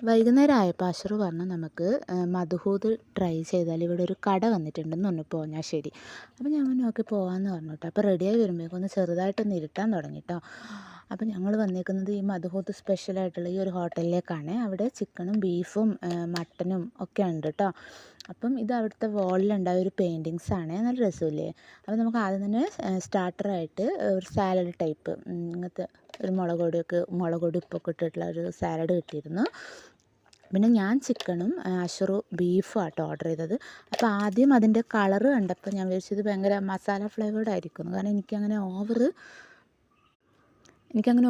വൈകുന്നേരം ആയപ്പോൾ അശറ് പറഞ്ഞു നമുക്ക് മധുഹൂത് ട്രൈ ചെയ്താൽ ഇവിടെ ഒരു കട വന്നിട്ടുണ്ടെന്ന് പറഞ്ഞു പോഞ്ഞാശ്ശേരി. അപ്പോൾ ഞാൻ പറഞ്ഞു ഓക്കെ പോകാമെന്ന് പറഞ്ഞു കേട്ടോ. അപ്പോൾ റെഡിയായി വരുമ്പോഴേക്കും ഒന്ന് ചെറുതായിട്ടൊന്ന് ഇരുട്ടാൻ തുടങ്ങി കേട്ടോ. അപ്പോൾ ഞങ്ങൾ വന്നേക്കുന്നത് ഈ മധുഹൂത്ത് സ്പെഷ്യലായിട്ടുള്ള ഈ ഒരു ഹോട്ടലിലേക്കാണ്. അവിടെ ചിക്കനും ബീഫും മട്ടനും ഒക്കെ ഉണ്ട് കേട്ടോ. അപ്പം ഇത് അവിടുത്തെ വാളിലുണ്ടായ ഒരു പെയിൻറ്റിങ്സാണ്. നല്ല രസമില്ലേ? അപ്പോൾ നമുക്ക് ആദ്യം തന്നെ സ്റ്റാർട്ടറായിട്ട് ഒരു സാലഡ് ടൈപ്പ് ഇങ്ങനത്തെ ഒരു മുളക് പൊടി ഉപ്പൊക്കെ ഇട്ടിട്ടുള്ള ഒരു സാലഡ് കിട്ടിയിരുന്നു. പിന്നെ ഞാൻ ചിക്കനും അശറു ബീഫും ആട്ടോ ഓർഡർ ചെയ്തത്. അപ്പോൾ ആദ്യം അതിൻ്റെ കളറ് കണ്ടപ്പോൾ ഞാൻ വിചാരിച്ചത് ഭയങ്കര മസാല ഫ്ലേവേർഡ് ആയിരിക്കും. കാരണം എനിക്കങ്ങനെ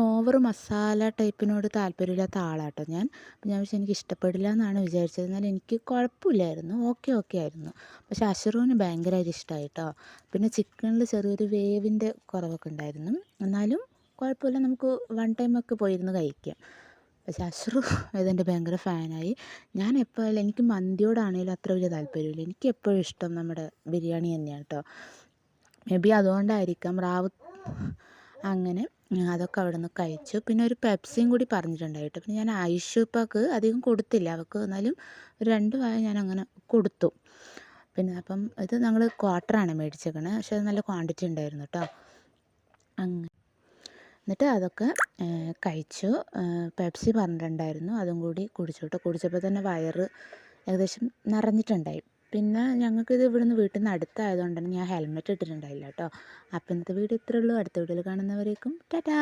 ഓവർ മസാല ടൈപ്പിനോട് താല്പര്യമില്ലാത്ത ആളാട്ടോ ഞാൻ. അപ്പോൾ ഞാൻ പക്ഷേ എനിക്ക് ഇഷ്ടപ്പെടില്ല എന്നാണ് വിചാരിച്ചത്. എന്നാൽ എനിക്ക് കുഴപ്പമില്ലായിരുന്നു, ഓക്കെ ആയിരുന്നു. പക്ഷേ അശറുവിന് ഭയങ്കരമായിട്ട് ഇഷ്ടമായി കേട്ടോ. പിന്നെ ചിക്കനിൽ ചെറിയൊരു വേവിൻ്റെ കുറവൊക്കെ ഉണ്ടായിരുന്നു. എന്നാലും കുഴപ്പമില്ല, നമുക്ക് വൺ ടൈമൊക്കെ പോയിരുന്ന് കഴിക്കാം. പക്ഷേ അശറു ഇതിൻ്റെ ഭയങ്കര ഫാനായി. ഞാൻ എപ്പോഴായാലും എനിക്ക് മന്തിയോടാണെങ്കിലും അത്ര വലിയ താല്പര്യമില്ല. എനിക്ക് എപ്പോഴും ഇഷ്ടം നമ്മുടെ ബിരിയാണി തന്നെയാണ് കേട്ടോ. മേ ബി അതുകൊണ്ടായിരിക്കാം അങ്ങനെ അതൊക്കെ അവിടെ നിന്ന് കഴിച്ചു. പിന്നെ ഒരു പെപ്സിയും കൂടി പറഞ്ഞിട്ടുണ്ടായിട്ട്. പിന്നെ ഞാൻ ഐഷുപ്പാക്ക് അധികം കൊടുത്തില്ല, അവൾക്ക് എന്നാലും ഒരു 2 വായ ഞാൻ അങ്ങനെ കൊടുത്തു. പിന്നെ അപ്പം ഇത് ഞങ്ങൾ ക്വാർട്ടറാണ് മേടിച്ചേക്കണത്. പക്ഷേ അത് നല്ല ക്വാണ്ടിറ്റി ഉണ്ടായിരുന്നു കേട്ടോ. എന്നിട്ട് അതൊക്കെ കഴിച്ചു. പെപ്സി പറഞ്ഞിട്ടുണ്ടായിരുന്നു, അതും കൂടി കുടിച്ചു കേട്ടോ. കുടിച്ചപ്പോൾ തന്നെ വയറ് ഏകദേശം നിറഞ്ഞിട്ടുണ്ടായി. പിന്നെ ഞങ്ങൾക്കിത് ഇവിടുന്ന് വീട്ടിൽ നിന്ന് അടുത്തായതുകൊണ്ട് തന്നെ ഞാൻ ഹെൽമെറ്റ് ഇട്ടിട്ടുണ്ടായില്ല കേട്ടോ. അപ്പോൾ ഇന്നത്തെ വീഡിയോ ഇത്രയേ ഉള്ളൂ. അടുത്ത വീഡിയോയിൽ കാണുന്നവരേക്കും ടാറ്റാ.